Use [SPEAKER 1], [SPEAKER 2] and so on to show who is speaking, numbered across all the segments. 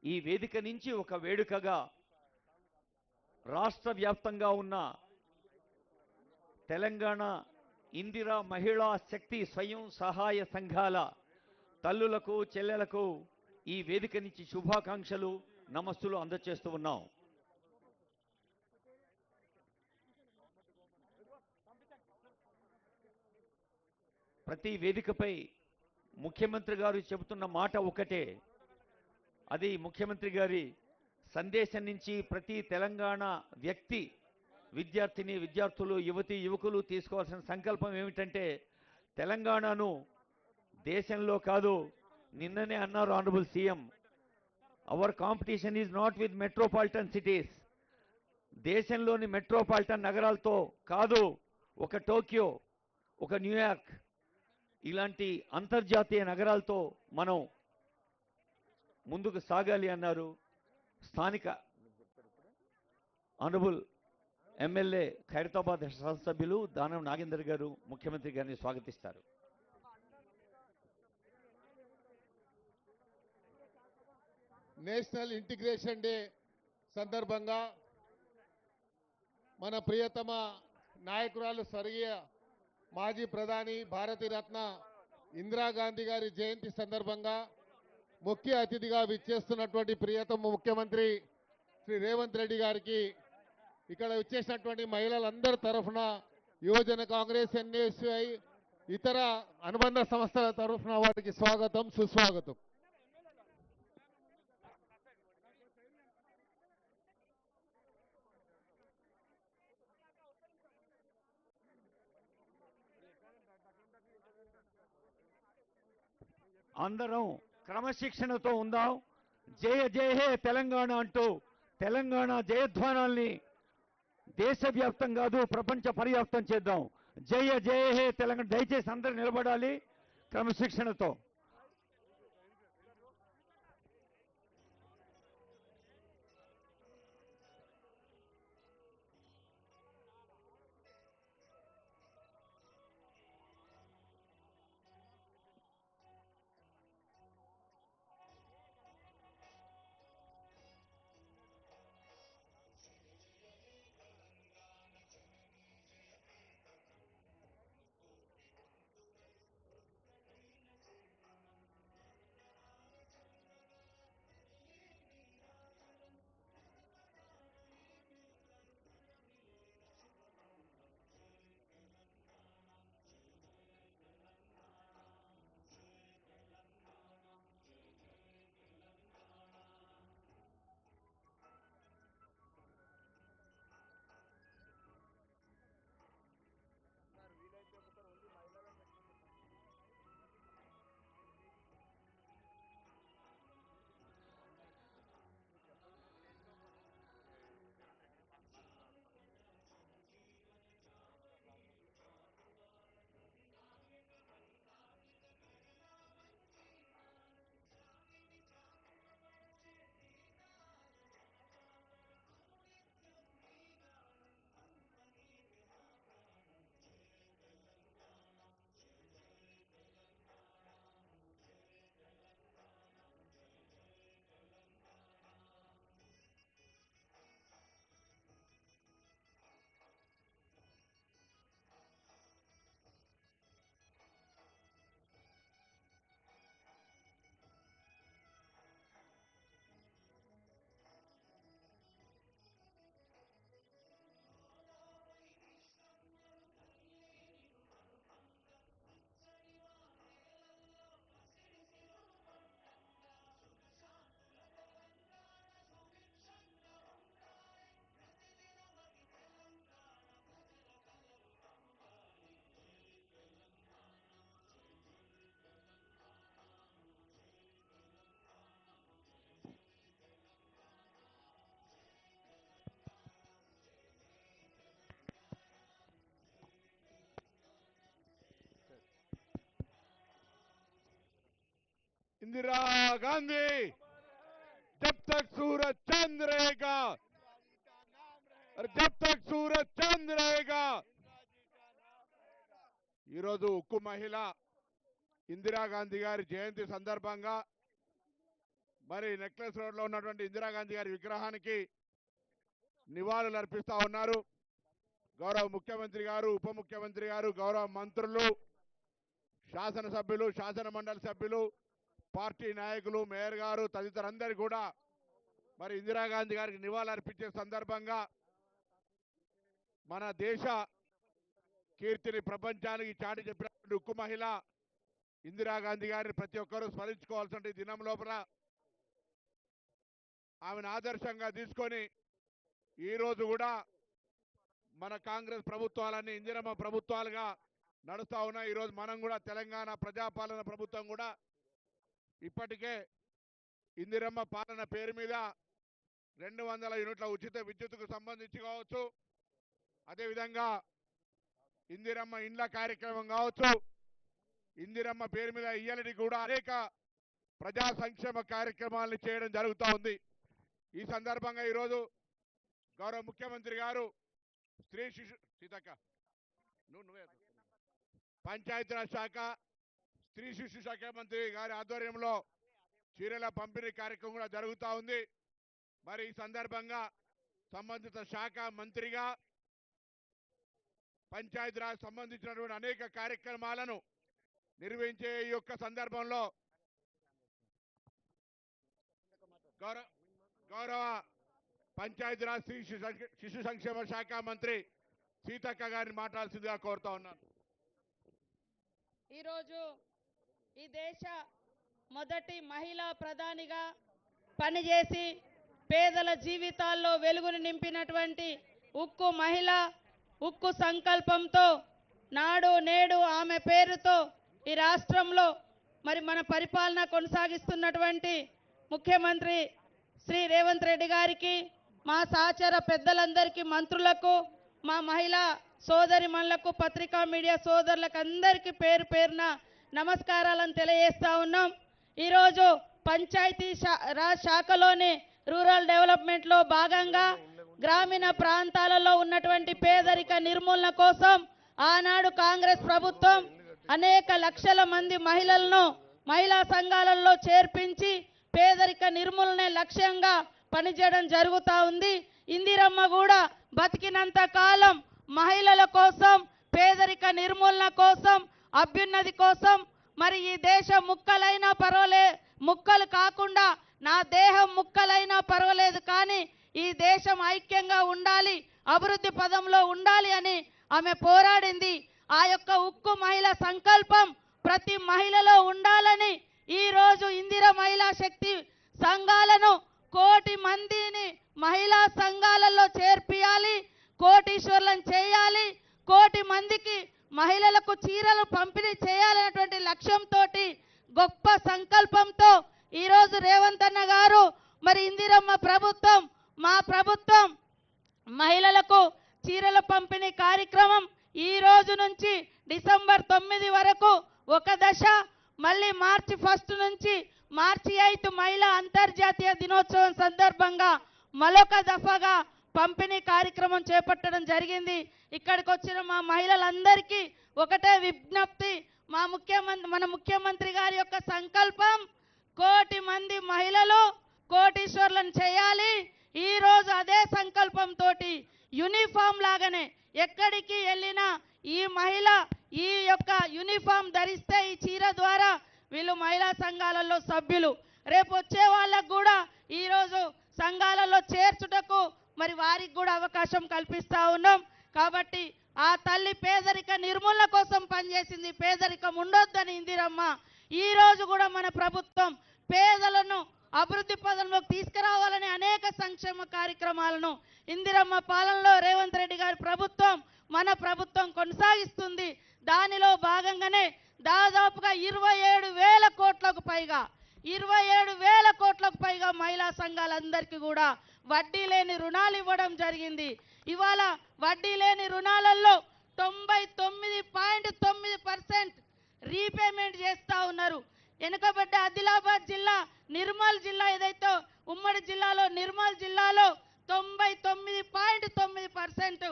[SPEAKER 1] ఈ వేదిక నుంచి ఒక వేడుకగా రాష్ట్ర వ్యాప్తంగా ఉన్న తెలంగాణ ఇందిరా మహిళా శక్తి స్వయం సహాయ సంఘాల తల్లులకు చెల్లెలకు ఈ వేదిక నుంచి శుభాకాంక్షలు నమస్సులు అందజేస్తూ ఉన్నాం. ప్రతి వేదికపై ముఖ్యమంత్రి గారు చెబుతున్న మాట ఒకటే, అది ముఖ్యమంత్రి గారి సందేశం నుంచి ప్రతి తెలంగాణ వ్యక్తి, విద్యార్థిని విద్యార్థులు, యువతి యువకులు తీసుకోవాల్సిన సంకల్పం ఏమిటంటే, తెలంగాణను దేశంలో కాదు, నిన్ననే అన్నారు honourable CM, our competition is not with metropolitan cities. దేశంలోని మెట్రోపాలిటన్ నగరాలతో కాదు, ఒక టోక్యో, ఒక న్యూయార్క్ ఇలాంటి అంతర్జాతీయ నగరాలతో మనం ముందుకు సాగాలి అన్నారు. స్థానిక ఆనరబుల్ ఎమ్మెల్యే ఖైరతాబాద్ శాసనసభ్యులు దానం నాగేందర్ గారు ముఖ్యమంత్రి గారిని స్వాగతిస్తారు.
[SPEAKER 2] నేషనల్ ఇంటిగ్రేషన్ డే సందర్భంగా మన ప్రియతమ నాయకురాలు స్వర్గీయ మాజీ ప్రధాని భారతరత్న ఇందిరాగాంధీ గారి జయంతి సందర్భంగా ముఖ్య అతిథిగా విచ్చేస్తున్నటువంటి ప్రియతమ ముఖ్యమంత్రి శ్రీ రేవంత్ రెడ్డి గారికి, ఇక్కడ విచ్చేసినటువంటి మహిళలందరి తరఫున యువజన కాంగ్రెస్, ఎన్ఎస్ఐ, ఇతర అనుబంధ సంస్థల తరఫున వారికి స్వాగతం, సుస్వాగతం.
[SPEAKER 1] అందరం క్రమశిక్షణతో ఉందాం. జయ జయ హే తెలంగాణ అంటూ తెలంగాణ జయధ్వానాల్ని దేశవ్యాప్తం కాదు, ప్రపంచ పర్యాప్తం చేద్దాం. జయ జయ హే తెలంగాణ. దయచేసి అందరూ నిలబడాలి క్రమశిక్షణతో.
[SPEAKER 3] इंदिरा गांधी जब तक सूरज चांद रहेगा और जब तक सूरज चांद रहेगा उक्कु महिला इंदिरा गांधी गारी जयंती संदर्भंगा మరి నెక్లెస్ రోడ్లో ఉన్నటువంటి ఇందిరాగాంధీ గారి విగ్రహానికి నివాళులు అర్పిస్తా ఉన్నారు. గౌరవ ముఖ్యమంత్రి గారు, ఉప ముఖ్యమంత్రి గారు, గౌరవ మంత్రులు, శాసనసభ్యులు, శాసన మండలి సభ్యులు, పార్టీ నాయకులు, మేయర్ గారు తదితరులందరూ కూడా మరి ఇందిరాగాంధీ గారికి నివాళులు అర్పించే సందర్భంగా మన దేశ కీర్తిని ప్రపంచానికి చాటి చెప్పినటువంటి ఉక్కు మహిళ ఇందిరాగాంధీ గారిని ప్రతి ఒక్కరూ స్మరించుకోవాల్సిన దినం లోపల ఆమెను ఆదర్శంగా తీసుకొని ఈరోజు కూడా మన కాంగ్రెస్ ప్రభుత్వాలన్నీ ఇందిరమ్మ ప్రభుత్వాలుగా నడుస్తూ ఉన్నాయి. ఈరోజు మనం కూడా తెలంగాణ ప్రజాపాలన ప్రభుత్వం కూడా ఇప్పటికే ఇందిరమ్మ పాలన పేరు మీద 200 యూనిట్ల ఉచిత విద్యుత్తుకు సంబంధించి కావచ్చు, అదేవిధంగా ఇందిరమ్మ ఇండ్ల కార్యక్రమం కావచ్చు, ఇందిరమ్మ పేరు మీద ఇయ్యలటి కూడా అనేక ప్రజా సంక్షేమ కార్యక్రమాలను చేయడం జరుగుతూ ఉంది. ఈ సందర్భంగా ఈరోజు గౌరవ ముఖ్యమంత్రి గారు స్త్రీ శిశు సీతక్క పంచాయతీరాజ్ శాఖ, స్త్రీ శిశు శాఖ మంత్రి గారి ఆధ్వర్యంలో చీరల పంపిణీ కార్యక్రమం కూడా జరుగుతూ ఉంది. మరి ఈ సందర్భంగా సంబంధిత శాఖ మంత్రిగా పంచాయతీరాజ్ సంబంధించినటువంటి అనేక కార్యక్రమాలను నిర్వహించే ఈ యొక్క సందర్భంలో గౌరవ పంచాయతీరాజ్ స్త్రీ శిశు సంక్షేమ శాఖ మంత్రి సీతక్క గారిని మాట్లాడాల్సిందిగా కోరుతా ఉన్నాను.
[SPEAKER 4] ఈరోజు ఈ దేశ మొదటి మహిళా ప్రధానిగా పనిచేసి పేదల జీవితాల్లో వెలుగును నింపినటువంటి ఉక్కు మహిళ, ఉక్కు సంకల్పంతో నాడు నేడు ఆమె పేరుతో ఈ రాష్ట్రంలో మరి మన పరిపాలన కొనసాగిస్తున్నటువంటి ముఖ్యమంత్రి శ్రీ రేవంత్ రెడ్డి గారికి, మా సహచర పెద్దలందరికీ, మంత్రులకు, మా మహిళా సోదరిమణులకు, పత్రికా మీడియా సోదరులకు అందరికీ పేరు పేరున నమస్కారాలను తెలియజేస్తా ఉన్నాం. ఈరోజు పంచాయతీ రాజ్ శాఖలోని రూరల్ డెవలప్మెంట్లో భాగంగా గ్రామీణ ప్రాంతాలలో ఉన్నటువంటి పేదరిక నిర్మూలన కోసం ఆనాడు కాంగ్రెస్ ప్రభుత్వం అనేక లక్షల మంది మహిళలను మహిళా సంఘాలలో చేర్పించి పేదరిక నిర్మూలనే లక్ష్యంగా పనిచేయడం జరుగుతూ ఉంది. ఇందిరమ్మ కూడా బతికినంత కాలం మహిళల కోసం, పేదరిక నిర్మూలన కోసం, అభ్యున్నతి కోసం మరి ఈ దేశం ముక్కలైనా ముక్కలు కాకుండా నా దేహం ముక్కలైనా పర్వాలేదు కానీ ఈ దేశం ఐక్యంగా ఉండాలి, అభివృద్ధి పదంలో ఉండాలి అని ఆమె పోరాడింది. ఆ యొక్క ఉక్కు మహిళ సంకల్పం ప్రతి మహిళలో ఉండాలని ఈరోజు ఇందిర మహిళా శక్తి సంఘాలను 1 కోటి మందిని మహిళా సంఘాలలో చేర్పియాలి, కోటీశ్వర్లను చేయాలి, 1 కోటి మందికి మహిళలకు చీరలు పంపిణీ చేయాలనేటువంటి లక్ష్యంతో గొప్ప సంకల్పంతో ఈరోజు రేవంత్ అన్న గారు మరి ఇందిరమ్మ ప్రభుత్వం, మా ప్రభుత్వం మహిళలకు చీరల పంపిణీ కార్యక్రమం ఈ రోజు నుంచి డిసెంబర్ 9 వరకు ఒక దశ, మళ్ళీ మార్చి 1 నుంచి మార్చి 8 మహిళా అంతర్జాతీయ దినోత్సవం సందర్భంగా మరొక దఫాగా పంపిణీ కార్యక్రమం చేపట్టడం జరిగింది. ఇక్కడికి వచ్చిన మా మహిళలందరికీ ఒకటే విజ్ఞప్తి, మన ముఖ్యమంత్రి గారి యొక్క సంకల్పం 1 కోటి మంది మహిళలు కోటీశ్వర్లను చేయాలి. ఈ రోజు అదే సంకల్పంతో యూనిఫామ్ లాగానే ఎక్కడికి వెళ్ళినా ఈ మహిళ ఈ యొక్క యూనిఫామ్ ధరిస్తే ఈ చీర ద్వారా వీళ్ళు మహిళా సంఘాలలో సభ్యులు, రేపు వచ్చే వాళ్ళకు కూడా ఈరోజు సంఘాలలో చేర్చుటకు మరి వారికి కూడా అవకాశం కల్పిస్తా ఉన్నాం. కాబట్టి ఆ తల్లి పేదరిక నిర్మూలన కోసం పనిచేసింది, పేదరికం ఉండొద్దని ఇందిరమ్మ. ఈ రోజు కూడా మన ప్రభుత్వం పేదలను అభివృద్ధి పదంలోకి తీసుకురావాలని అనేక సంక్షేమ కార్యక్రమాలను ఇందిరమ్మ పాలనలో రేవంత్ రెడ్డి గారి ప్రభుత్వం, మన ప్రభుత్వం కొనసాగిస్తుంది. దానిలో భాగంగానే దాదాపుగా 27,000 కోట్లకు పైగా 27,000 కోట్లకు పైగా మహిళా సంఘాలందరికీ కూడా వడ్డీ లేని రుణాలు ఇవ్వడం జరిగింది. ఇవాళ వడ్డీ లేని రుణాలలో 99.9% రీపేమెంట్ చేస్తూ ఉన్నారు. వెనుకబడ్డ ఆదిలాబాద్ జిల్లా, నిర్మల్ జిల్లా ఏదైతే ఉమ్మడి జిల్లాలో నిర్మల్ జిల్లాలో 99.9%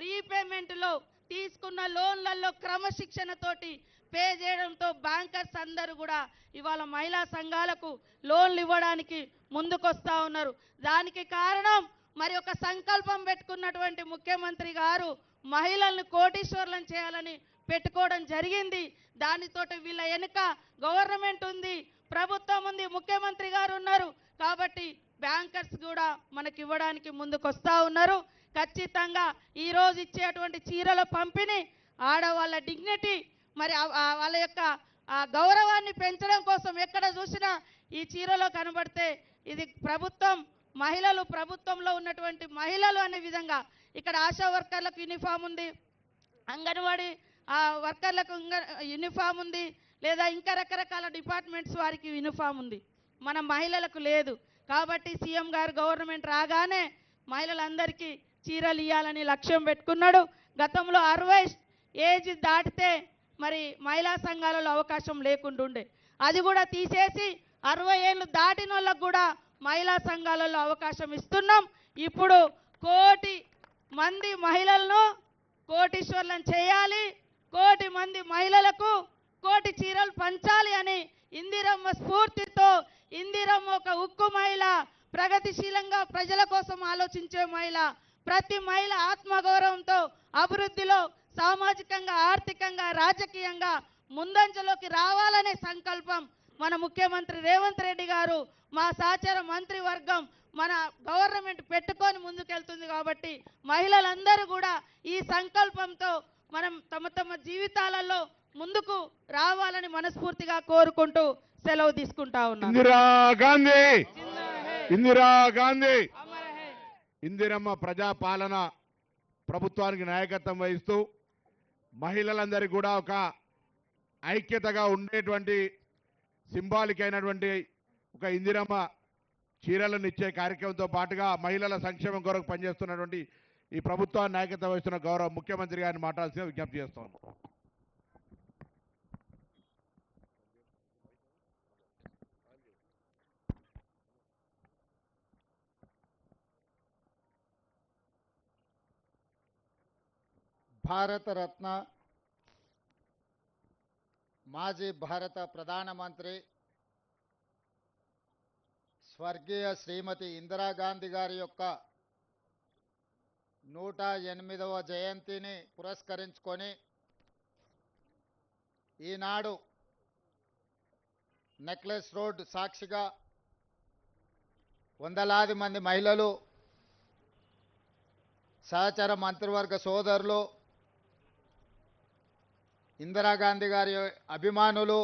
[SPEAKER 4] రీపేమెంట్లో తీసుకున్న లోన్లలో క్రమశిక్షణతోటి పే చేయడంతో బ్యాంకర్స్ అందరూ కూడా ఇవాళ మహిళా సంఘాలకు లోన్లు ఇవ్వడానికి ముందుకొస్తా ఉన్నారు. దానికి కారణం మరి ఒక సంకల్పం పెట్టుకున్నటువంటి ముఖ్యమంత్రి గారు మహిళలను కోటీశ్వర్లను చేయాలని పెట్టుకోవడం జరిగింది. దానితోటి వీళ్ళ వెనుక గవర్నమెంట్ ఉంది, ప్రభుత్వం ఉంది, ముఖ్యమంత్రి గారు ఉన్నారు. కాబట్టి బ్యాంకర్స్ కూడా మనకి ఇవ్వడానికి ముందుకొస్తా ఉన్నారు. ఖచ్చితంగా ఈరోజు ఇచ్చేటువంటి చీరల పంపిణీ ఆడవాళ్ళ డిగ్నిటీ మరి వాళ్ళ యొక్క గౌరవాన్ని పెంచడం కోసం ఎక్కడ చూసినా ఈ చీరలో కనబడితే ఇది ప్రభుత్వం మహిళలు, ప్రభుత్వంలో ఉన్నటువంటి మహిళలు అనే విధంగా ఇక్కడ ఆశా వర్కర్లకు యూనిఫామ్ ఉంది, అంగన్వాడీ వర్కర్లకు యూనిఫామ్ ఉంది, లేదా ఇంకా రకరకాల డిపార్ట్మెంట్స్ వారికి యూనిఫామ్ ఉంది, మన మహిళలకు లేదు. కాబట్టి సీఎం గారు గవర్నమెంట్ రాగానే మహిళలందరికీ చీరలు ఇవ్వాలని లక్ష్యం పెట్టుకున్నాడు. గతంలో 60 ఏజ్ దాటితే మరి మహిళా సంఘాలలో అవకాశం లేకుండా ఉండే, అది కూడా తీసేసి 60 ఏళ్ళు దాటిన వాళ్ళకు కూడా మహిళా సంఘాలలో అవకాశం ఇస్తున్నాం. ఇప్పుడు 1 కోటి మంది మహిళలను కోటీశ్వర్లను చేయాలి, 1 కోటి మంది మహిళలకు 1 కోటి చీరలు పంచాలి అని ఇందిరమ్మ స్ఫూర్తితో, ఇందిరమ్మ ఒక ఉక్కు మహిళ, ప్రగతిశీలంగా ప్రజల కోసం ఆలోచించే మహిళ, ప్రతి మహిళ ఆత్మగౌరవంతో అభివృద్ధిలో సామాజికంగా, ఆర్థికంగా, రాజకీయంగా ముందంజలోకి రావాలనే సంకల్పం మన ముఖ్యమంత్రి రేవంత్ రెడ్డి గారు, మా సహచర మంత్రివర్గం, మన గవర్నమెంట్ పెట్టుకొని ముందుకెళ్తుంది. కాబట్టి మహిళలందరూ కూడా ఈ సంకల్పంతో మనం తమ తమ జీవితాలలో ముందుకు రావాలని మనస్ఫూర్తిగా కోరుకుంటూ సెలవు తీసుకుంటా ఉన్నాం.
[SPEAKER 3] ఇందిరా గాంధీ ఇందిరమ్మ ప్రజాపాలన ప్రభుత్వానికి నాయకత్వం వహిస్తూ మహిళలందరికీ కూడా ఒక ఐక్యతగా ఉండేటువంటి సింబాలిక్ అయినటువంటి ఒక ఇందిరమ్మ చీరలను ఇచ్చే కార్యక్రమంతో పాటుగా మహిళల సంక్షేమం కొరకు పనిచేస్తున్నటువంటి ఈ ప్రభుత్వాన్ని నాయకత్వం వహిస్తున్న గౌరవ ముఖ్యమంత్రి గారిని మాట్లాడాల్సిన విజ్ఞప్తి చేస్తాను.
[SPEAKER 5] భారతరత్న మాజీ భారత ప్రధానమంత్రి స్వర్గీయ శ్రీమతి ఇందిరాగాంధీ గారి యొక్క 108వ జయంతిని పురస్కరించుకొని ఈనాడు నెక్లెస్ రోడ్ సాక్షిగా వందలాది మంది మహిళలు, సహచర మంత్రివర్గ సోదరులు, ఇందిరాగాంధీ గారి అభిమానులు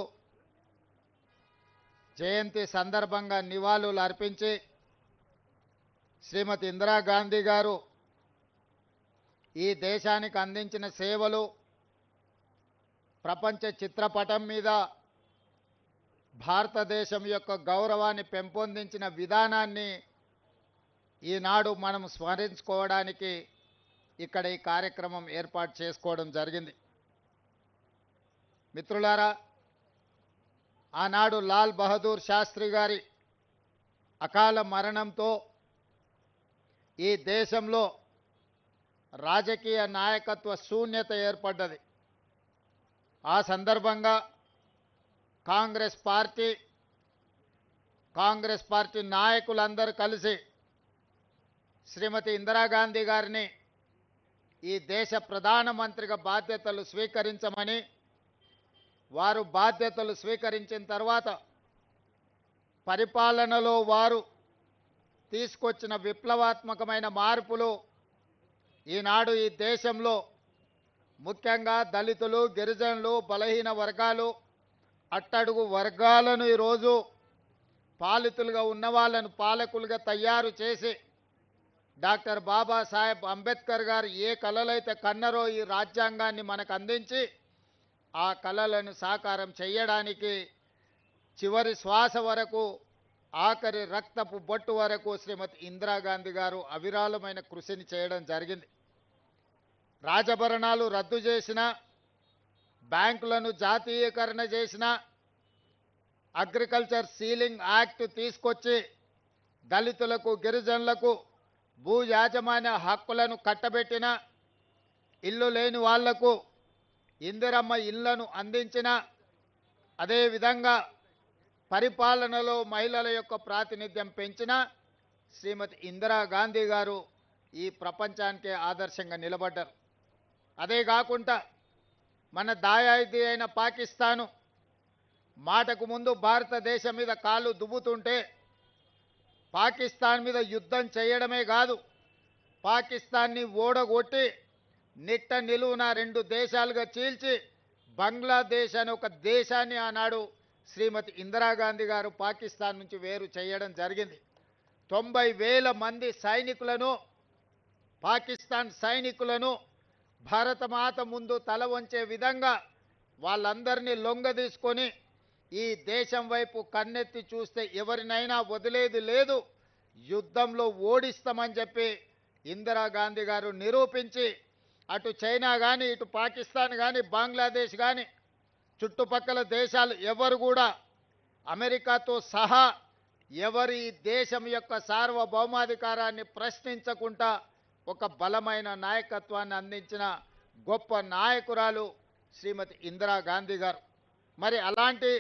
[SPEAKER 5] జయంతి సందర్భంగా నివాళులు అర్పించి శ్రీమతి ఇందిరాగాంధీ గారు ఈ దేశానికి అందించిన సేవలు ప్రపంచ చిత్రపటం మీద భారతదేశం యొక్క గౌరవాన్ని పెంపొందించిన విధానాన్ని ఈనాడు మనం స్మరించుకోవడానికి ఇక్కడ ఈ కార్యక్రమం ఏర్పాటు చేసుకోవడం జరిగింది. మిత్రులారా, ఆనాడు లాల్ బహదూర్ శాస్త్రి గారి అకాల మరణంతో ఈ దేశంలో రాజకీయ నాయకత్వ శూన్యత ఏర్పడ్డది. ఆ సందర్భంగా కాంగ్రెస్ పార్టీ నాయకులందరూ కలిసి శ్రీమతి ఇందిరాగాంధీ గారిని ఈ దేశ ప్రధానమంత్రిగా బాధ్యతలు స్వీకరించమని, వారు బాధ్యతలు స్వీకరించిన తర్వాత పరిపాలనలో వారు తీసుకొచ్చిన విప్లవాత్మకమైన మార్పులు ఈనాడు ఈ దేశంలో ముఖ్యంగా దళితులు, గిరిజనులు, బలహీన వర్గాలు, అట్టడుగు వర్గాలను ఈరోజు పాలితులుగా ఉన్న వాళ్ళను పాలకులుగా తయారు చేసి డాక్టర్ బాబాసాహెబ్ అంబేద్కర్ గారు ఏ కలలైతే కన్నరో ఈ రాజ్యాంగాన్ని మనకు అందించి ఆ కలలను సాకారం చేయడానికి చివరి శ్వాస వరకు, ఆఖరి రక్తపు బొట్టు వరకు శ్రీమతి ఇందిరాగాంధీ గారు అవిరాళమైన కృషిని చేయడం జరిగింది. రాజభరణాలు రద్దు చేసిన, బ్యాంకులను జాతీయకరణ చేసిన, అగ్రికల్చర్ సీలింగ్ యాక్ట్ తీసుకొచ్చి దళితులకు, గిరిజనులకు భూ యాజమాన్య హక్కులను కట్టబెట్టిన, ఇల్లు లేని వాళ్లకు ఇందిరమ్మ ఇళ్లను అందించిన, అదేవిధంగా పరిపాలనలో మహిళల యొక్క ప్రాతినిధ్యం పెంచిన శ్రీమతి ఇందిరాగాంధీ గారు ఈ ప్రపంచానికే ఆదర్శంగా నిలబడ్డారు. అదే కాకుండా మన దాయాది అయిన పాకిస్తాను మాటకు ముందు భారతదేశం మీద కాళ్ళు దువ్వుతుంటే పాకిస్తాన్ మీద యుద్ధం చేయడమే కాదు, పాకిస్తాన్ని ఓడగొట్టి నిట్ట నిలువున 2 దేశాలుగా చీల్చి బంగ్లాదేశ్ అనే ఒక దేశాన్ని ఆనాడు శ్రీమతి ఇందిరాగాంధీ గారు పాకిస్తాన్ నుంచి వేరు చేయడం జరిగింది. 90,000 మంది సైనికులను, పాకిస్తాన్ సైనికులను భారతమాత ముందు తల వంచే విధంగా వాళ్ళందరినీ లొంగదీసుకొని ఈ దేశం వైపు కన్నెత్తి చూస్తే ఎవరినైనా వదిలేది లేదు, యుద్ధంలో ఓడిస్తామని చెప్పి ఇందిరాగాంధీ గారు నిరూపించి అటు చైనా కానీ, ఇటు పాకిస్తాన్ కానీ, బంగ్లాదేశ్ కానీ చుట్టుపక్కల దేశాలు ఎవరు కూడా అమెరికాతో సహా ఎవరి దేశం యొక్క సార్వభౌమాధికారాన్ని ప్రశ్నించకుండా ఒక బలమైన నాయకత్వాన్ని అందించిన గొప్ప నాయకురాలు శ్రీమతి ఇందిరాగాంధీ గారు. మరి అలాంటి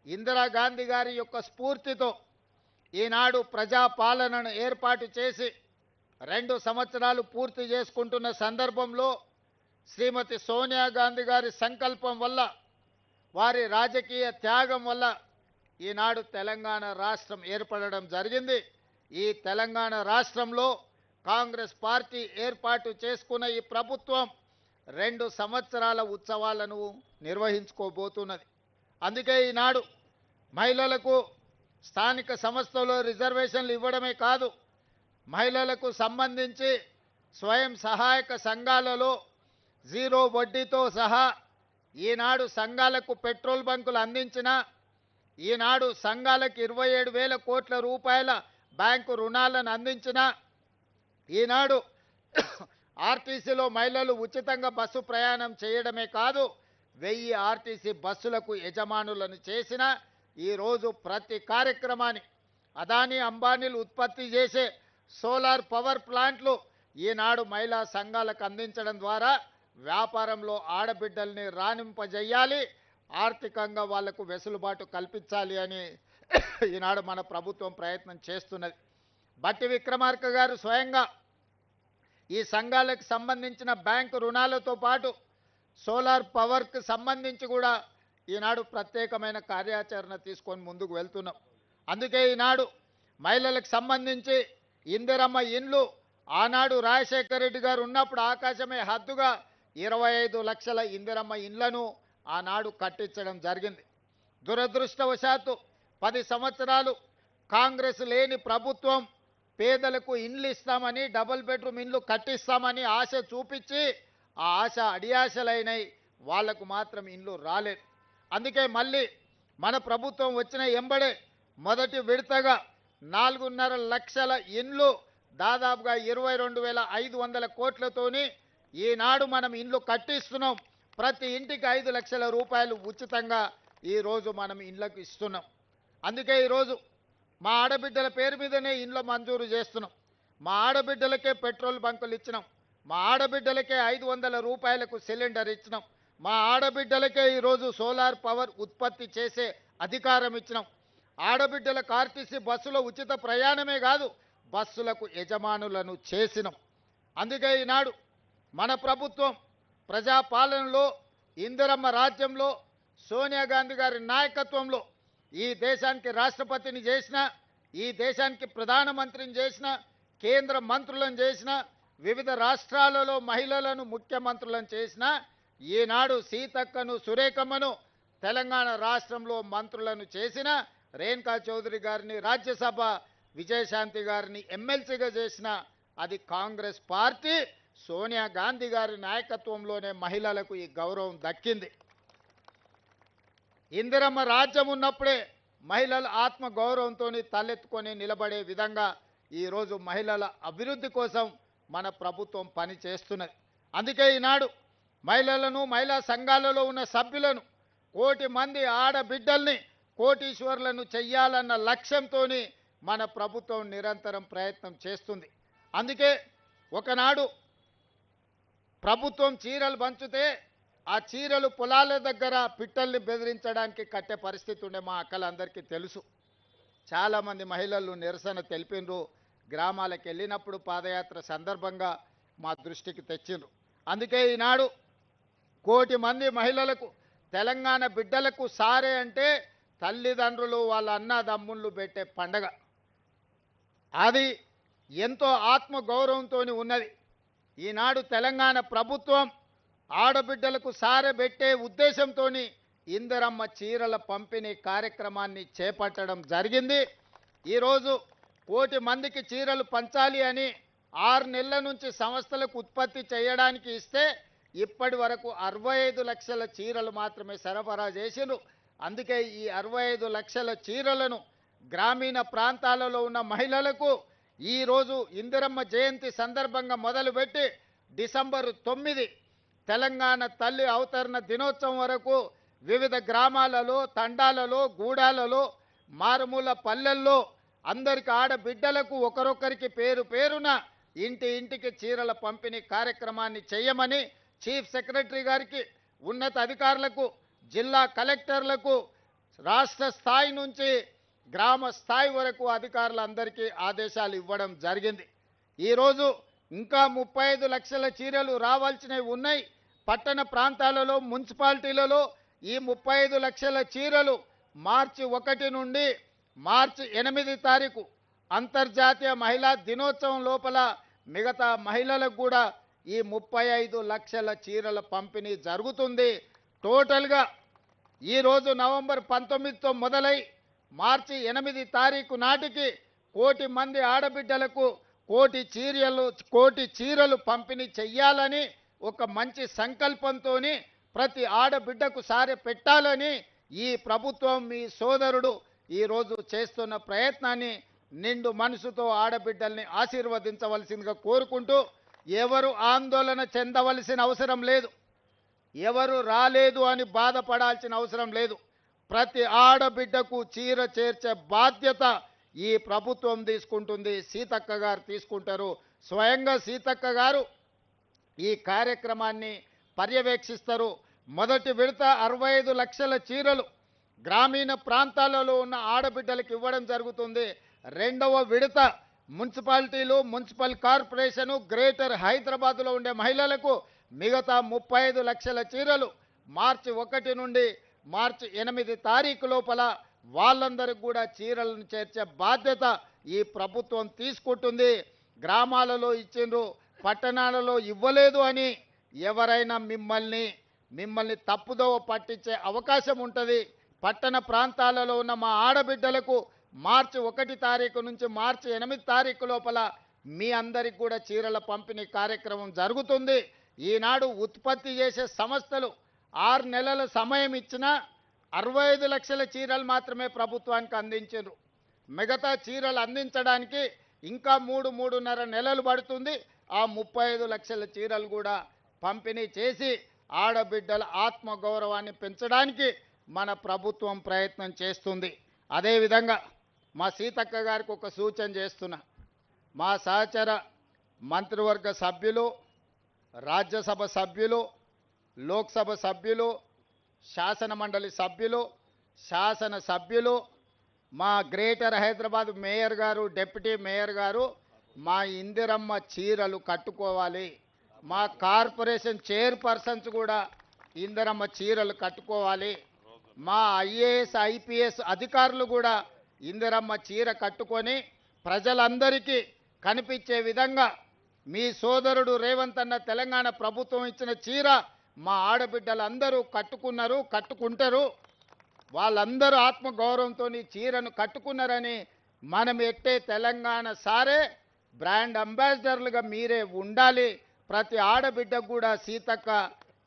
[SPEAKER 5] ఇందిరాగాంధీ గారి యొక్క స్ఫూర్తితో ఈనాడు ప్రజాపాలనను ఏర్పాటు చేసి 2 సంవత్సరాలు పూర్తి చేసుకుంటున్న సందర్భంలో శ్రీమతి సోనియా గాంధీ గారి సంకల్పం వల్ల, వారి రాజకీయ త్యాగం వల్ల ఈనాడు తెలంగాణ రాష్ట్రం ఏర్పడడం జరిగింది. ఈ తెలంగాణ రాష్ట్రంలో కాంగ్రెస్ పార్టీ ఏర్పాటు చేసుకున్న ఈ ప్రభుత్వం 2 సంవత్సరాల ఉత్సవాలను నిర్వహించుకోబోతున్నది. అందుకే ఈనాడు మహిళలకు స్థానిక సంస్థల్లో రిజర్వేషన్లు ఇవ్వడమే కాదు, మహిళలకు సంబంధించి స్వయం సహాయక సంఘాలలో 0 వడ్డీతో సహా ఈనాడు సంఘాలకు పెట్రోల్ బంకులు అందించిన, ఈనాడు సంఘాలకు 27,000 కోట్ల రూపాయల బ్యాంకు రుణాలను అందించిన, ఈనాడు ఆర్టీసీలో మహిళలు ఉచితంగా బస్సు ప్రయాణం చేయడమే కాదు 1000 ఆర్టీసీ బస్సులకు యజమానులను చేసిన, ఈరోజు ప్రతి కార్యక్రమాన్ని అదానీ అంబానీలు ఉత్పత్తి చేసే సోలార్ పవర్ ప్లాంట్లు ఈనాడు మహిళా సంఘాలకు అందించడం ద్వారా వ్యాపారంలో ఆడబిడ్డల్ని రాణింపజేయాలి, ఆర్థికంగా వాళ్లకు వెసులుబాటు కల్పించాలి అని ఈనాడు మన ప్రభుత్వం ప్రయత్నం చేస్తున్నది. బట్టి విక్రమార్క గారు స్వయంగా ఈ సంఘాలకు సంబంధించిన బ్యాంకు రుణాలతో పాటు సోలార్ పవర్కి సంబంధించి కూడా ఈనాడు ప్రత్యేకమైన కార్యాచరణ తీసుకొని ముందుకు వెళ్తున్నాం. అందుకే ఈనాడు మహిళలకు సంబంధించి ఇందిరమ్మ ఇండ్లు ఆనాడు రాజశేఖర రెడ్డి గారు ఉన్నప్పుడు ఆకాశమే హద్దుగా 25 లక్షల ఇందిరమ్మ ఇండ్లను ఆనాడు కట్టించడం జరిగింది. దురదృష్టవశాత్తు 10 సంవత్సరాలు కాంగ్రెస్ లేని ప్రభుత్వం పేదలకు ఇండ్లు ఇస్తామని, డబుల్ బెడ్రూమ్ ఇండ్లు కట్టిస్తామని ఆశ చూపించి ఆ ఆశ అడియాశలైనవి, వాళ్లకు మాత్రం ఇండ్లు రాలేదు. అందుకే మళ్ళీ మన ప్రభుత్వం వచ్చిన ఎంబడే మొదటి విడతగా 4.5 లక్షల ఇండ్లు దాదాపుగా 22,500 కోట్లతోని ఈనాడు మనం ఇండ్లు కట్టిస్తున్నాం. ప్రతి ఇంటికి 5 లక్షల రూపాయలు ఉచితంగా ఈరోజు మనం ఇండ్లకు ఇస్తున్నాం. అందుకే ఈరోజు మా ఆడబిడ్డల పేరు మీదనే ఇండ్లు మంజూరు చేస్తున్నాం. మా ఆడబిడ్డలకే పెట్రోల్ బంకులు ఇచ్చినాం, మా ఆడబిడ్డలకే 500 రూపాయలకు సిలిండర్ ఇచ్చినాం, మా ఆడబిడ్డలకే ఈరోజు సోలార్ పవర్ ఉత్పత్తి చేసే అధికారం ఇచ్చినాం. ఆడబిడ్డలకు ఆర్టీసీ బస్సులో ఉచిత ప్రయాణమే కాదు, బస్సులకు యజమానులను చేసినాం. అందుకే ఈనాడు మన ప్రభుత్వం ప్రజాపాలనలో, ఇందిరమ్మ రాజ్యంలో, సోనియా గాంధీ గారి నాయకత్వంలో ఈ దేశానికి రాష్ట్రపతిని చేసిన, ఈ దేశానికి ప్రధానమంత్రిని చేసిన, కేంద్ర మంత్రులను చేసిన, వివిధ రాష్ట్రాలలో మహిళలను ముఖ్యమంత్రులను చేసిన, ఈనాడు సీతక్కను, సురేఖమ్మను తెలంగాణ రాష్ట్రంలో మంత్రులను చేసిన, రేణుకా చౌదరి గారిని రాజ్యసభ, విజయశాంతి గారిని ఎమ్మెల్సీగా చేసిన అది కాంగ్రెస్ పార్టీ, సోనియా గాంధీ గారి నాయకత్వంలోనే మహిళలకు ఈ గౌరవం దక్కింది. ఇందిరమ్మ రాజ్యం ఉన్నప్పుడే మహిళల ఆత్మ గౌరవంతో తలెత్తుకొని నిలబడే విధంగా ఈరోజు మహిళల అభివృద్ధి కోసం మన ప్రభుత్వం పని చేస్తున్నది. అందుకే ఈనాడు మహిళలను, మహిళా సంఘాలలో ఉన్న సభ్యులను, 1 కోటి మంది ఆడబిడ్డల్ని కోటీశ్వర్లను చెయ్యాలన్న లక్ష్యంతో మన ప్రభుత్వం నిరంతరం ప్రయత్నం చేస్తుంది. అందుకే ఒకనాడు ప్రభుత్వం చీరలు పంచితే ఆ చీరలు పొలాల దగ్గర పిట్టల్ని బెదిరించడానికి కట్టే పరిస్థితి ఉండే మా అక్కలందరికీ తెలుసు. చాలామంది మహిళలు నిరసన తెలిపినరు, గ్రామాలకు వెళ్ళినప్పుడు పాదయాత్ర సందర్భంగా మా దృష్టికి తెచ్చిండ్రు. అందుకే ఈనాడు 1 కోటి మంది మహిళలకు, తెలంగాణ బిడ్డలకు సారే అంటే తల్లిదండ్రులు వాళ్ళ అన్నదమ్ముళ్ళు పెట్టే పండగ. అది ఎంతో ఆత్మగౌరవంతో ఉన్నది. ఈనాడు తెలంగాణ ప్రభుత్వం ఆడబిడ్డలకు సారె పెట్టే ఉద్దేశంతో ఇందిరమ్మ చీరల పంపిణీ కార్యక్రమాన్ని చేపట్టడం జరిగింది. ఈరోజు 1 కోటి మందికి చీరలు పంచాలి అని 6 నెలల నుంచి సంస్థలకు ఉత్పత్తి చేయడానికి ఇస్తే ఇప్పటి వరకు 65 లక్షల చీరలు మాత్రమే సరఫరా చేసిండ్రు. అందుకే ఈ 65 లక్షల చీరలను గ్రామీణ ప్రాంతాలలో ఉన్న మహిళలకు ఈరోజు ఇందిరమ్మ జయంతి సందర్భంగా మొదలుపెట్టి డిసెంబర్ 9 తెలంగాణ తల్లి అవతరణ దినోత్సవం వరకు వివిధ గ్రామాలలో, తండాలలో, గూడాలలో, మారుమూల పల్లెల్లో అందరికి ఆడబిడ్డలకు ఒకరొకరికి పేరు పేరున ఇంటికి చీరల పంపిణీ కార్యక్రమాన్ని చేయమని చీఫ్ సెక్రటరీ గారికి, ఉన్నత అధికారులకు, జిల్లా కలెక్టర్లకు, రాష్ట్ర స్థాయి నుంచి గ్రామ స్థాయి వరకు అధికారులందరికీ ఆదేశాలు ఇవ్వడం జరిగింది. ఈరోజు ఇంకా 35 లక్షల చీరలు రావాల్సినవి ఉన్నాయి. పట్టణ ప్రాంతాలలో, మున్సిపాలిటీలలో ఈ 35 లక్షల చీరలు మార్చి 1 నుండి మార్చి 8 తారీఖు అంతర్జాతీయ మహిళా దినోత్సవం లోపల మిగతా మహిళలకు కూడా ఈ 35 లక్షల చీరల పంపిణీ జరుగుతుంది. టోటల్గా ఈరోజు నవంబర్ 19తో మొదలై మార్చి 8 తారీఖు నాటికి 1 కోటి మంది ఆడబిడ్డలకు 1 కోటి చీరలు పంపిణీ చెయ్యాలని ఒక మంచి సంకల్పంతో ప్రతి ఆడబిడ్డకు సారె పెట్టాలని ఈ ప్రభుత్వం, మీ సోదరుడు ఈరోజు చేస్తున్న ప్రయత్నాన్ని నిండు మనసుతో ఆడబిడ్డల్ని ఆశీర్వదించవలసిందిగా కోరుకుంటూ, ఎవరు ఆందోళన చెందవలసిన అవసరం లేదు, ఎవరు రాలేదు అని బాధపడాల్సిన అవసరం లేదు. ప్రతి ఆడబిడ్డకు చీర చేర్చే బాధ్యత ఈ ప్రభుత్వం తీసుకుంటుంది, సీతక్క గారు తీసుకుంటారు. స్వయంగా సీతక్క గారు ఈ కార్యక్రమాన్ని పర్యవేక్షిస్తారు. మొదటి విడత 65 లక్షల చీరలు గ్రామీణ ప్రాంతాలలో ఉన్న ఆడబిడ్డలకు ఇవ్వడం జరుగుతుంది. రెండవ విడత మున్సిపాలిటీలు, మున్సిపల్ కార్పొరేషను, గ్రేటర్ హైదరాబాద్లో ఉండే మహిళలకు మిగతా 35 లక్షల చీరలు మార్చి 1 నుండి మార్చి 8 తారీఖు లోపల వాళ్ళందరికీ కూడా చీరలను చేర్చే బాధ్యత ఈ ప్రభుత్వం తీసుకుంటుంది. గ్రామాలలో ఇచ్చిండ్రు, పట్టణాలలో ఇవ్వలేదు అని ఎవరైనా మిమ్మల్ని తప్పుదోవ పట్టించే అవకాశం ఉంటుంది. పట్టణ ప్రాంతాలలో ఉన్న మా ఆడబిడ్డలకు మార్చి 1 తారీఖు నుంచి మార్చి 8 తారీఖు లోపల మీ అందరికి కూడా చీరల పంపిణీ కార్యక్రమం జరుగుతుంది. ఈనాడు ఉత్పత్తి చేసే సంస్థలు 6 నెలల సమయం ఇచ్చినా 65 లక్షల చీరలు మాత్రమే ప్రభుత్వానికి అందించారు. మిగతా చీరలు అందించడానికి ఇంకా 3-3.5 నెలలు పడుతుంది. ఆ 35 లక్షల చీరలు కూడా పంపిణీ చేసి ఆడబిడ్డల ఆత్మగౌరవాన్ని పెంచడానికి మన ప్రభుత్వం ప్రయత్నం చేస్తుంది. అదేవిధంగా మా సీతక్క గారికి ఒక సూచన చేస్తున్నా. మా సహచర మంత్రివర్గ సభ్యులు, రాజ్యసభ సభ్యులు, లోక్సభ సభ్యులు, శాసన మండలి సభ్యులు, శాసన సభ్యులు, మా గ్రేటర్ హైదరాబాద్ మేయర్ గారు, డిప్యూటీ మేయర్ గారు మా ఇందిరమ్మ చీరలు కట్టుకోవాలి. మా కార్పొరేషన్ చైర్పర్సన్స్ కూడా ఇందిరమ్మ చీరలు కట్టుకోవాలి. మా ఐఏఎస్, ఐపీఎస్ అధికారులు కూడా ఇందిరమ్మ చీర కట్టుకొని ప్రజలందరికీ కనిపించే విధంగా మీ సోదరుడు రేవంత్ అన్న తెలంగాణ ప్రభుత్వం ఇచ్చిన చీర మా ఆడబిడ్డలందరూ కట్టుకున్నారు, కట్టుకుంటారు. వాళ్ళందరూ ఆత్మగౌరవంతో చీరను కట్టుకున్నారని మనం ఎట్టే తెలంగాణ సారే బ్రాండ్ అంబాసిడర్లుగా మీరే ఉండాలి. ప్రతి ఆడబిడ్డకు కూడా సీతక్క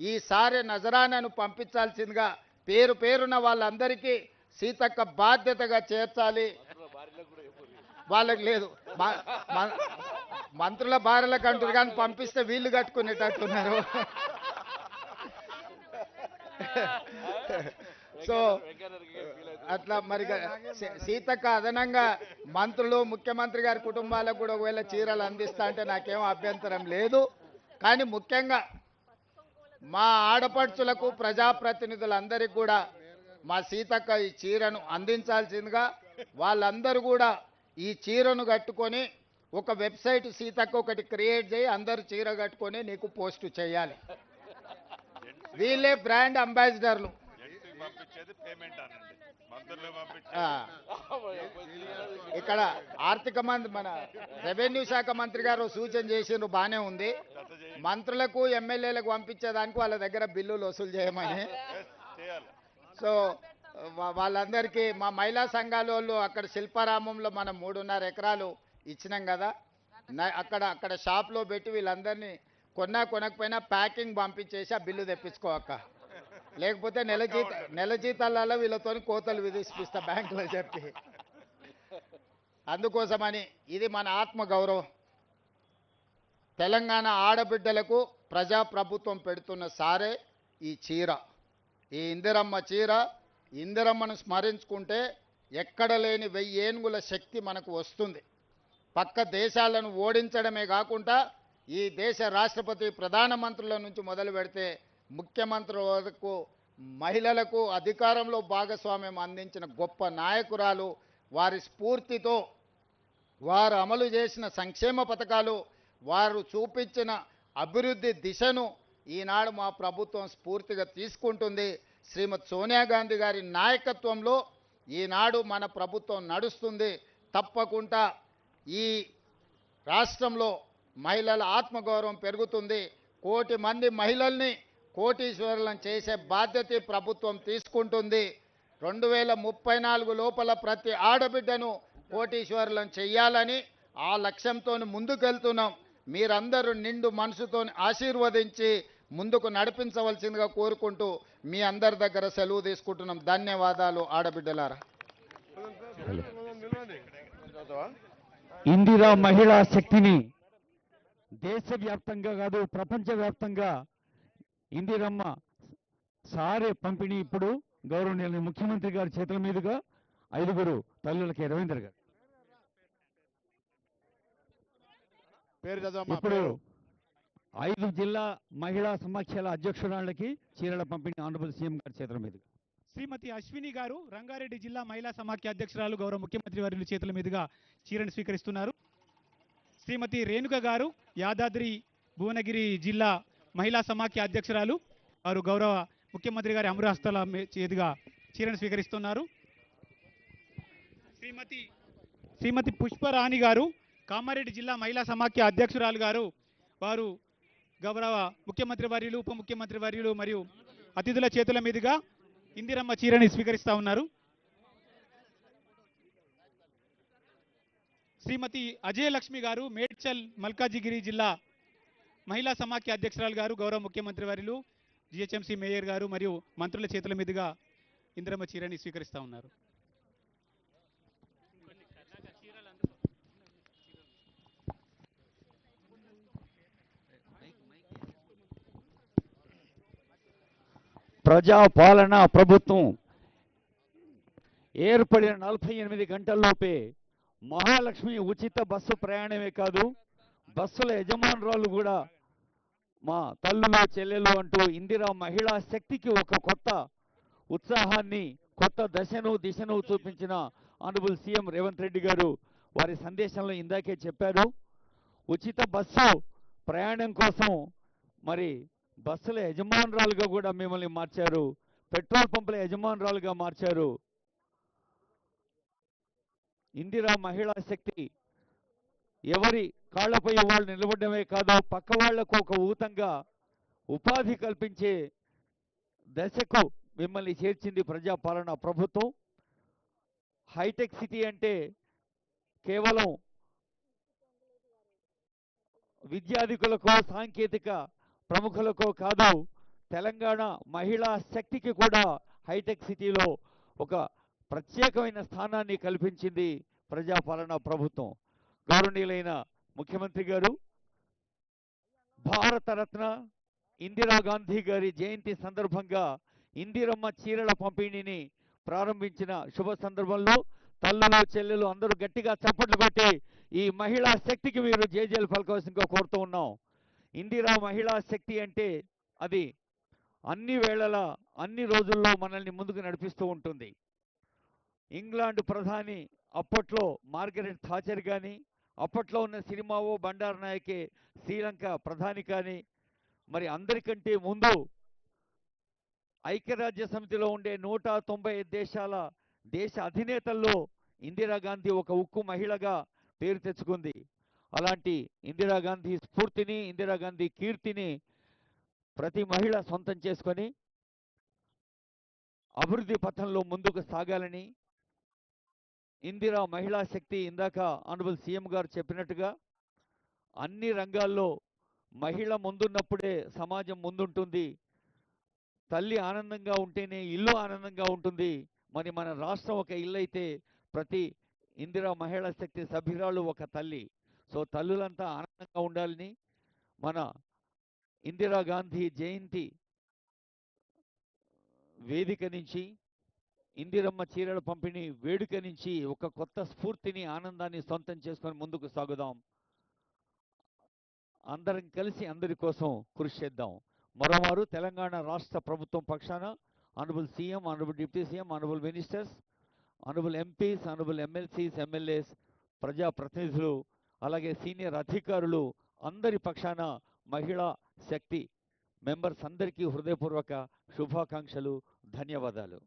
[SPEAKER 5] ఈ సారే నజరానాను పంపించాల్సిందిగా పేరు పేరున వాళ్ళందరికీ సీతక్క బాధ్యతగా చేర్చాలి. వాళ్ళకి లేదు, మంత్రుల భార్యలకు అంటారు కానీ పంపిస్తే వీళ్ళు కట్టుకునేటట్టున్నారు. సో అట్లా మరి సీతక్క అదనంగా మంత్రులు, ముఖ్యమంత్రి గారి కుటుంబాలకు కూడా ఒకవేళ చీరలు అందిస్తా అంటే నాకేం అభ్యంతరం లేదు. కానీ ముఖ్యంగా మా ఆడపడుచులకు ప్రజాప్రతినిధులందరికీ కూడా మా సీతక్క ఈ చీరను అందించాల్సిందిగా వాళ్ళందరూ కూడా ఈ చీరను కట్టుకొని ఒక వెబ్సైట్ సీతక్క ఒకటి క్రియేట్ చేయి, అందరూ చీర కట్టుకొని నీకు పోస్ట్ చేయాలి. వీళ్ళే బ్రాండ్ అంబాసిడర్లు. ఆ, ఇక్కడ ఆర్థిక మంత్రి మన రెవెన్యూ శాఖ మంత్రి గారు సూచన చేసిండ్రు, బాగానే ఉంది. మంత్రులకు ఎమ్మెల్యేలకు పంపించేదానికి వాళ్ళ దగ్గర బిల్లులు వసూలు చేయమని. సో వాళ్ళందరికీ మా మహిళా సంఘాల వాళ్ళు అక్కడ శిల్పారామంలో మనం 3.5 ఎకరాలు ఇచ్చినాం కదా, అక్కడ షాప్లో పెట్టి వీళ్ళందరినీ కొనకపోయినా ప్యాకింగ్ పంపించేసి ఆ బిల్లు తెప్పించుకోక, లేకపోతే నెల జీతాలలో వీళ్ళతో కోతలు విధిస్తా బ్యాంకులో చెప్పి. అందుకోసమని ఇది మన ఆత్మగౌరవం. తెలంగాణ ఆడబిడ్డలకు ప్రజాప్రభుత్వం పెడుతున్న సారే ఈ చీర, ఈ ఇందిరమ్మ చీర. ఇందిరమ్మను స్మరించుకుంటే ఎక్కడ లేని 1000 ఏనుగుల శక్తి మనకు వస్తుంది. పక్క దేశాలను ఓడించడమే కాకుండా ఈ దేశ రాష్ట్రపతి ప్రధానమంత్రుల నుంచి మొదలు పెడితే ముఖ్యమంత్రుల వరకు మహిళలకు అధికారంలో భాగస్వామ్యం అందించిన గొప్ప నాయకురాలు. వారి స్ఫూర్తితో వారు అమలు చేసిన సంక్షేమ పథకాలు, వారు చూపించిన అభివృద్ధి దిశను ఈనాడు మా ప్రభుత్వం స్ఫూర్తిగా తీసుకుంటుంది. శ్రీమతి సోనియా గాంధీ గారి నాయకత్వంలో ఈనాడు మన ప్రభుత్వం నడుస్తుంది. తప్పకుండా ఈ రాష్ట్రంలో మహిళల ఆత్మగౌరవం పెరుగుతుంది. 1 కోటి మంది మహిళల్ని కోటీశ్వరులను చేసే బాధ్యత ప్రభుత్వం తీసుకుంటుంది. 2034 లోపల ప్రతి ఆడబిడ్డను కోటీశ్వరులను చెయ్యాలని ఆ లక్ష్యంతో ముందుకెళ్తున్నాం. మీరందరూ నిండు మనసుతో ఆశీర్వదించి ముందుకు నడిపించవలసిందిగా కోరుకుంటూ మీ అందరి దగ్గర సెలవు తీసుకుంటున్నాం. ధన్యవాదాలు ఆడబిడ్డలారా.
[SPEAKER 1] ఇందిరా మహిళా శక్తిని దేశవ్యాప్తంగా కాదు ప్రపంచవ్యాప్తంగా ఇందిరమ్మ సారే పంపిణీ ఇప్పుడు గౌరవనీయులు ముఖ్యమంత్రి గారి చేతుల మీదుగా 5 తల్లులకి రవీంద్ర గారు ఇప్పుడు 5 జిల్లా మహిళా సమాఖ్యల అధ్యక్షురాళ్ళకి చీరల పంపిణీ ఆనరబుల్ సీఎం గారి చేతుల మీదుగా.
[SPEAKER 6] శ్రీమతి అశ్విని గారు రంగారెడ్డి జిల్లా మహిళా సమాఖ్య అధ్యక్షురాలు గౌరవ ముఖ్యమంత్రి వర్యుల చేతుల మీదుగా చీరను స్వీకరిస్తున్నారు. శ్రీమతి రేణుక గారు యాదాద్రి భువనగిరి జిల్లా మహిళా సమాఖ్య అధ్యక్షురాలు, వారు గౌరవ ముఖ్యమంత్రి గారి అమరహస్తాల చేతుగా చీరను స్వీకరిస్తున్నారు. శ్రీమతి పుష్పరాణి గారు కామారెడ్డి జిల్లా మహిళా సమాఖ్య అధ్యక్షురాలు గారు, వారు గౌరవ ముఖ్యమంత్రి వర్యులు, ఉప ముఖ్యమంత్రి వర్యులు మరియు అతిథుల చేతుల మీదుగా ఇందిరమ్మ చీరని స్వీకరిస్తా ఉన్నారు. శ్రీమతి అజయలక్ష్మి గారు మేడ్చల్ మల్కాజిగిరి జిల్లా మహిళా సమాఖ్య అధ్యక్షురాలు గారు, గౌరవ ముఖ్యమంత్రి వర్యులు, జిహెచ్ఎంసీ మేయర్ గారు మరియు మంత్రుల చేతుల మీదుగా ఇందిరమ్మ చీరని స్వీకరిస్తా ఉన్నారు.
[SPEAKER 1] ప్రజాపాలన ప్రభుత్వం ఏర్పడిన 48 గంటల్లోపే మహాలక్ష్మి ఉచిత బస్సు ప్రయాణమే కాదు, బస్సుల యజమానురాలు కూడా మా తల్లులు చెల్లెలు అంటూ ఇందిరా మహిళా శక్తికి ఒక కొత్త ఉత్సాహాన్ని, కొత్త దిశను చూపించిన ఆనరబుల్ సీఎం రేవంత్ రెడ్డి గారు వారి సందేశంలో ఇందాకే చెప్పారు. ఉచిత బస్సు ప్రయాణం కోసం మరి బస్సుల యజమానురాలుగా కూడా మిమ్మల్ని మార్చారు, పెట్రోల్ పంపుల యజమానురాలుగా మార్చారు. ఇందిరా మహిళా శక్తి ఎవరి కాళ్లపై వాళ్ళు నిలబడమే కాదు, పక్క వాళ్లకు ఒక ఊతంగా ఉపాధి కల్పించే దశకు మిమ్మల్ని చేర్చింది ప్రజాపాలన ప్రభుత్వం. హైటెక్ సిటీ అంటే కేవలం విద్యార్థికులకు, సాంకేతిక ప్రముఖులకు కాదు, తెలంగాణ మహిళా శక్తికి కూడా హైటెక్ సిటీలో ఒక ప్రత్యేకమైన స్థానాన్ని కల్పించింది ప్రజాపాలన ప్రభుత్వం. గౌరవనీయులైన ముఖ్యమంత్రి గారు భారతరత్న ఇందిరాగాంధీ గారి జయంతి సందర్భంగా ఇందిరమ్మ చీరల పంపిణీని ప్రారంభించిన శుభ సందర్భంలో తల్లులు చెల్లెలు అందరూ గట్టిగా చప్పట్లు కొట్టి ఈ మహిళా శక్తికి మీరు జేజేలు పలకవలసిందిగా కోరుతూ ఉన్నాం. ఇందిరా మహిళా శక్తి అంటే అది అన్ని వేళలా అన్ని రోజుల్లో మనల్ని ముందుకు నడిపిస్తూ ఉంటుంది. ఇంగ్లాండ్ ప్రధాని అప్పట్లో మార్గరెట్ థాచర్ కానీ, అప్పట్లో ఉన్న సినిమావో బండారు నాయకే శ్రీలంక ప్రధాని కానీ, మరి అందరికంటే ముందు ఐక్యరాజ్య సమితిలో ఉండే 195 దేశాల దేశ అధినేతల్లో ఇందిరాగాంధీ ఒక ఉక్కు మహిళగా పేరు తెచ్చుకుంది. అలాంటి ఇందిరాగాంధీ స్ఫూర్తిని, ఇందిరాగాంధీ కీర్తిని ప్రతి మహిళ సొంతం చేసుకొని అభివృద్ధి పథంలో ముందుకు సాగాలని, ఇందిరా మహిళా శక్తి ఇందాక ఆనరబుల్ సీఎం గారు చెప్పినట్టుగా అన్ని రంగాల్లో మహిళ ముందున్నప్పుడే సమాజం ముందుంటుంది. తల్లి ఆనందంగా ఉంటేనే ఇల్లు ఆనందంగా ఉంటుంది. మరి మన రాష్ట్రం ఒక ఇల్లు అయితే ప్రతి ఇందిరా మహిళా శక్తి సభ్యురాలు ఒక తల్లి. సో తల్లులంతా ఆనందంగా ఉండాలని మన ఇందిరాగాంధీ జయంతి వేదిక నుంచి, ఇందిరమ్మ చీరల పంపిణీ వేడుక నుంచి ఒక కొత్త స్ఫూర్తిని, ఆనందాన్ని సొంతం చేసుకొని ముందుకు సాగుదాం. అందరం కలిసి అందరి కోసం కృషి చేద్దాం. మరోమారు తెలంగాణ రాష్ట్ర ప్రభుత్వం పక్షాన honourable CM, honourable deputy CM, honourable ministers, honourable MPs, honourable MLCs, MLAs, ప్రజాప్రతినిధులు, అలాగే సీనియర్ అధికారులు అందరి పక్షాన మహిళా శక్తి మెంబర్స్ అందరికీ హృదయపూర్వక శుభాకాంక్షలు, ధన్యవాదాలు.